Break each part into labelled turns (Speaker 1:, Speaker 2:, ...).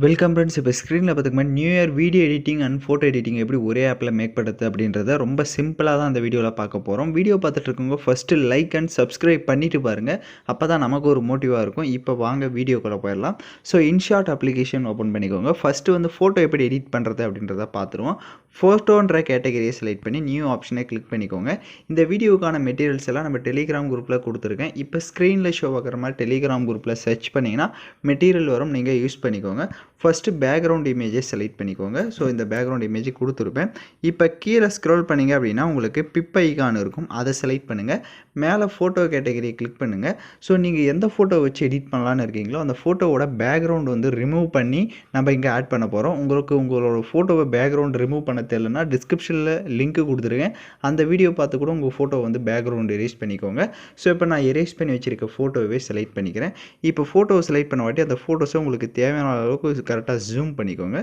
Speaker 1: Welcome friends. இப்போ ஸ்க்ரீனில் பார்த்துக்கமா new year video editing and photo editing எப்படி ஒரே ஆப்பில் மேக் பண்ணுறது அப்படின்றத ரொம்ப சிம்பிளாக தான் அந்த வீடியோவில் பார்க்க போகிறோம். வீடியோ பார்த்துட்டு இருக்கவங்க ஃபஸ்ட்டு லைக் அண்ட் சப்ஸ்கிரைப் பண்ணிவிட்டு பாருங்கள். அப்போ தான் நமக்கு ஒரு மோட்டிவாக இருக்கும். இப்போ வாங்க வீடியோக்குள்ளே போயிடலாம். ஸோ இன்ஷாட் அப்ளிகேஷன் ஓப்பன் பண்ணிக்கோங்க. ஃபஸ்ட்டு வந்து ஃபோட்டோ எப்படி எடிட் பண்ணுறது அப்படின்றத பார்த்துருவோம். ஃபோட்டோன்ற கேட்டகரியை செலக்ட் பண்ணி நியூ ஆப்ஷனை கிளிக் பண்ணிக்கோங்க. இந்த வீடியோக்கான மெட்டீரியல்ஸ் எல்லாம் நம்ம டெலிகிராம் குரூப்பில் கொடுத்துருக்கேன். இப்போ ஸ்க்ரீனில் ஷோ ஆகிற மாதிரி டெலிகிராம் குரூப்பில் சர்ச் பண்ணிங்கன்னா மெட்டீரியல் வரும், நீங்கள் யூஸ் பண்ணிக்கோங்க. ஃபஸ்ட்டு பேக்ரவுண்ட் இமேஜை செலக்ட் பண்ணிக்கோங்க. ஸோ இந்த பேக்ரவுண்ட் இமேஜ் கொடுத்துருப்பேன். இப்போ கீழே ஸ்க்ரோல் பண்ணிங்க அப்படின்னா உங்களுக்கு பிப் ஐகான் இருக்கும், அதை செலக்ட் பண்ணுங்கள். மேலே ஃபோட்டோ கேட்டகரியை கிளிக் பண்ணுங்கள். ஸோ நீங்கள் எந்த ஃபோட்டோ வச்சு எடிட் பண்ணலான்னு இருக்கீங்களோ அந்த ஃபோட்டோவோட பேக்ரவுண்ட் வந்து ரிமூவ் பண்ணி நம்ம இங்கே ஆட் பண்ண போகிறோம். உங்களோட ஃபோட்டோவை பேக்ரவுண்ட் ரிமூவ் பண்ண தெரியலனா டிஸ்கிரிப்ஷனில் லிங்க் கொடுத்துருக்கேன். அந்த வீடியோ பார்த்து கூட உங்கள் ஃபோட்டோ வந்து பேக்ரவுண்ட் எரேஸ் பண்ணிக்கோங்க. ஸோ இப்போ நான் எரேஸ் பண்ணி வச்சுருக்க ஃபோட்டோவே செலக்ட் பண்ணிக்கிறேன். இப்போ ஃபோட்டோவை செலக்ட் பண்ண வாட்டி அந்த ஃபோட்டோஸை உங்களுக்கு தேவையான அளவுக்கு கரெக்டாக ஜூம் பண்ணிக்கோங்க.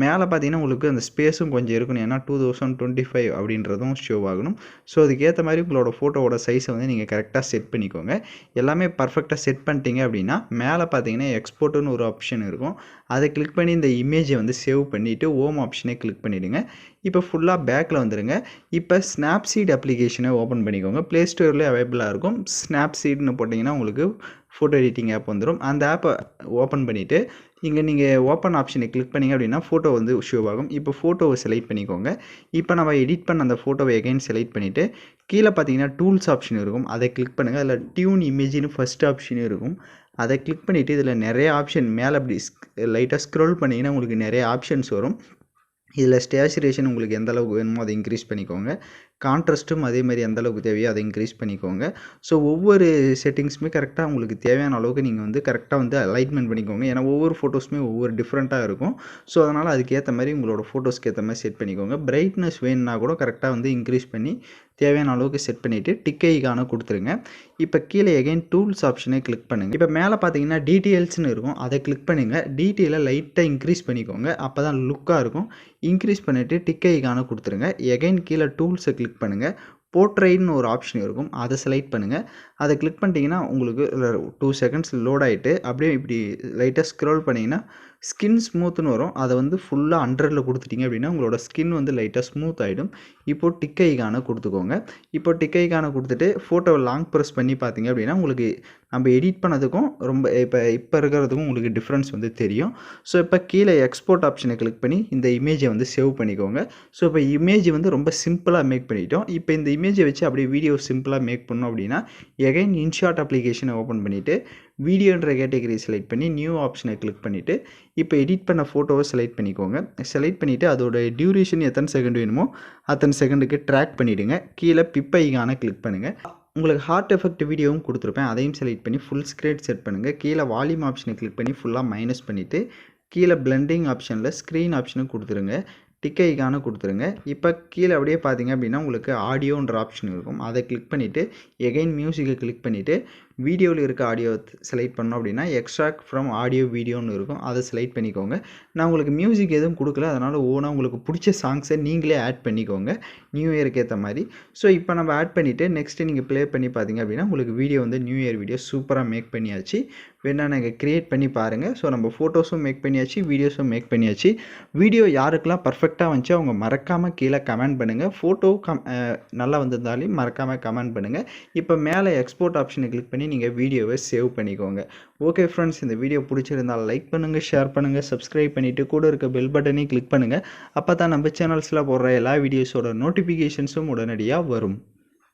Speaker 1: மேலே பார்த்தீங்கன்னா உங்களுக்கு அந்த ஸ்பேஸும் கொஞ்சம் இருக்கணும், ஏன்னா 2025 அப்படின்றதும் ஷோ ஆகணும். ஸோ அதுக்கேற்ற மாதிரி உங்களோட ஃபோட்டோவோட சைஸை வந்து நீங்கள் கரெக்டாக செட் பண்ணிக்கோங்க. எல்லாமே பர்ஃபெக்டாக செட் பண்ணிட்டீங்க அப்படின்னா மேலே பார்த்தீங்கன்னா எக்ஸ்போர்ட்டுன்னு ஒரு ஆப்ஷன் இருக்கும். அதை கிளிக் பண்ணி இந்த இமேஜை வந்து சேவ் பண்ணிவிட்டு ஹோம் ஆப்ஷனை கிளிக் பண்ணிவிடுங்க. இப்போ ஃபுல்லாக பேக்கில் வந்துடுங்க. இப்போ ஸ்னாப்சீட் அப்ளிகேஷனை ஓப்பன் பண்ணிக்கோங்க. ப்ளே ஸ்டோர்லேயே அவைலபிளாக இருக்கும். ஸ்னாப்சீட்னு போட்டிங்கன்னா உங்களுக்கு ஃபோட்டோ எடிட்டிங் ஆப் வந்துடும். அந்த ஆப்பை ஓப்பன் பண்ணிவிட்டு இங்கே நீங்கள் ஓப்பன் ஆப்ஷனை கிளிக் பண்ணிங்க அப்படின்னா ஃபோட்டோ வந்து ஷோ ஆகும். இப்போ ஃபோட்டோவை செலக்ட் பண்ணிக்கோங்க. இப்போ நம்ம எடிட் பண்ண அந்த ஃபோட்டோவை எகைன் செலக்ட் பண்ணிவிட்டு கீழே பார்த்தீங்கன்னா டூல்ஸ் ஆப்ஷன் இருக்கும், அதை கிளிக் பண்ணுங்கள். அதில் டியூன் இமேஜின்னு ஃபஸ்ட் ஆப்ஷனும் இருக்கும், அதை கிளிக் பண்ணிவிட்டு இதில் நிறைய ஆப்ஷன் மேலே அப்படி லைட்டாக ஸ்க்ரோல் பண்ணிங்கன்னா உங்களுக்கு நிறைய ஆப்ஷன்ஸ் வரும். இதில் ஸ்டேச்சுரேஷன் உங்களுக்கு எந்த அளவுக்கு வேணுமோ அதை இன்க்ரீஸ் பண்ணிக்கோங்க. கான்ட்ராஸ்ட்டும் அதேமாதிரி எந்த அளவுக்கு தேவையோ அதை இன்க்ரீஸ் பண்ணிக்கோங்க. ஸோ ஒவ்வொரு செட்டிங்ஸுமே கரெக்டாக உங்களுக்கு தேவையான அளவுக்கு நீங்கள் வந்து கரெக்டாக வந்து அலைன்மெண்ட் பண்ணிக்கோங்க. ஏன்னா ஒவ்வொரு ஃபோட்டோஸுமே ஒவ்வொரு டிஃப்ரெண்ட்டாக இருக்கும். ஸோ அதனால் அதுக்கேற்ற மாதிரி உங்களோட ஃபோட்டோஸ்க்கு ஏற்ற மாதிரி செட் பண்ணிக்கோங்க. பிரைட்னஸ் வேணுன்னா கூட கரெக்டாக வந்து இன்க்ரீஸ் பண்ணி தேவையான அளவுக்கு செட் பண்ணிவிட்டு டிக் ஐகானை கொடுத்துருங்க. இப்போ கீழே எகைன் டூல்ஸ் ஆப்ஷனை கிளிக் பண்ணுங்கள். இப்போ மேலே பார்த்தீங்கன்னா டீட்டெயில்ஸ்னு இருக்கும், அதை கிளிக் பண்ணுங்கள். டீட்டெயிலை லைட்டாக இன்க்ரீஸ் பண்ணிக்கோங்க, அப்போ தான் லுக்காக இருக்கும். இன்க்ரீஸ் பண்ணிவிட்டு டிக் ஐகானை கொடுத்துருங்க. எகைன் கீழே டூல்ஸை கிளிக் பண்ணுங்கள். போர்ட்ரைட்னு ஒரு ஆப்ஷன் இருக்கும், அதை செலக்ட் பண்ணுங்கள். அதை கிளிக் பண்ணிட்டீங்கன்னா உங்களுக்கு 2 செகண்ட்ஸ் லோட் ஆகிட்டு அப்படியே இப்படி லைட்டாக ஸ்க்ரோல் பண்ணிங்கன்னா ஸ்கின் ஸ்மூத்துன்னு வரும். அதை வந்து ஃபுல்லாக 100ல் கொடுத்துட்டிங்க அப்படின்னா உங்களோட ஸ்கின் வந்து லைட்டாக ஸ்மூத் ஆகிடும். இப்போது டிக் ஐகானை கொடுத்துக்கோங்க. இப்போ டிக் ஐகானை கொடுத்துட்டு ஃபோட்டோவை லாங் ப்ரெஸ் பண்ணி பார்த்தீங்க அப்படின்னா உங்களுக்கு நம்ம எடிட் பண்ணதுக்கும் ரொம்ப இப்போ இருக்கிறதுக்கும் உங்களுக்கு டிஃப்ரென்ஸ் வந்து தெரியும். ஸோ இப்போ கீழே எக்ஸ்போர்ட் ஆப்ஷனை கிளிக் பண்ணி இந்த இமேஜை வந்து சேவ் பண்ணிக்கோங்க. ஸோ இப்போ இமேஜ் வந்து ரொம்ப சிம்பிளாக மேக் பண்ணிட்டோம். இப்போ இந்த இமேஜை வச்சு அப்படியே வீடியோ சிம்பிளாக மேக் பண்ணோம் அப்படின்னா எகைன் இன்ஷாட் அப்ளிகேஷனை ஓப்பன் பண்ணிவிட்டு வீடியோன்ற கேட்டகரி செலக்ட் பண்ணி நியூ ஆப்ஷனை கிளிக் பண்ணிவிட்டு இப்போ எடிட் பண்ண ஃபோட்டோவை செலக்ட் பண்ணிக்கோங்க. செலக்ட் பண்ணிவிட்டு அதோட டியூரேஷன் எத்தனை செகண்ட் வேணுமோ அத்தனை செகண்டுக்கு ட்ராக் பண்ணிவிடுங்க. கீழே பிப் ஐகானை கிளிக் பண்ணுங்கள். உங்களுக்கு ஹார்ட் எஃபெக்ட் வீடியோவும் கொடுத்துருப்பேன், அதையும் செலக்ட் பண்ணி ஃபுல் ஸ்க்ரீன் செட் பண்ணுங்கள். கீழே வால்யூம் ஆப்ஷனை கிளிக் பண்ணி ஃபுல்லாக மைனஸ் பண்ணிவிட்டு கீழே பிளெண்டிங் ஆப்ஷனில் ஸ்க்ரீன் ஆப்ஷனும் கொடுத்துருங்க. டிக் ஐகானை கொடுத்துருங்க. இப்போ கீழே அப்படியே பார்த்தீங்க அப்படின்னா உங்களுக்கு ஆடியோன்ற ஆப்ஷன் இருக்கும், அதை கிளிக் பண்ணிவிட்டு எகைன் மியூசிக்கை கிளிக் பண்ணிவிட்டு வீடியோவில் இருக்க ஆடியோ செலக்ட் பண்ணோம் அப்படின்னா எக்ஸ்ட்ராக்ட் ஃப்ரம் ஆடியோ வீடியோன்னு இருக்கும், அதை செலக்ட் பண்ணிக்கோங்க. நான் உங்களுக்கு மியூசிக் எதுவும் கொடுக்கல, அதனால் ஓனாக உங்களுக்கு பிடிச்ச சாங்ஸை நீங்களே ஆட் பண்ணிக்கோங்க நியூ இயருக்கு ஏற்ற மாதிரி. ஸோ இப்போ நம்ம ஆட் பண்ணிவிட்டு நெக்ஸ்ட்டு நீங்கள் ப்ளே பண்ணி பார்த்தீங்க அப்படின்னா உங்களுக்கு வீடியோ வந்து நியூ இயர் வீடியோ சூப்பராக மேக் பண்ணியாச்சு. வேணா நாங்கள் க்ரியேட் பண்ணி பாருங்கள். ஸோ நம்ம ஃபோட்டோஸும் மேக் பண்ணியாச்சு, வீடியோஸும் மேக் பண்ணியாச்சு. வீடியோ யாருக்கெல்லாம் பர்ஃபெக்டாக வந்துச்சு அவங்க மறக்காமல் கீழே கமெண்ட் பண்ணுங்கள். ஃபோட்டோ நல்லா வந்திருந்தாலும் மறக்காமல் கமெண்ட் பண்ணுங்கள். இப்போ மேலே எக்ஸ்போர்ட் ஆப்ஷனை கிளிக் பண்ணி நீங்கள் வீடியோவை சேவ் பண்ணிக்கோங்க. ஓகே ஃப்ரெண்ட்ஸ், இந்த வீடியோ பிடிச்சிருந்தால் லைக் பண்ணுங்கள், ஷேர் பண்ணுங்கள், சப்ஸ்கிரைப் பண்ணிவிட்டு கூட இருக்க பெல் பட்டனையும் கிளிக் பண்ணுங்கள். அப்போ தான் நம்ம சேனல்ஸில் போடுற எல்லா வீடியோஸோட நோட்டிஃபிகேஷன்ஸும் உடனடியாக வரும்.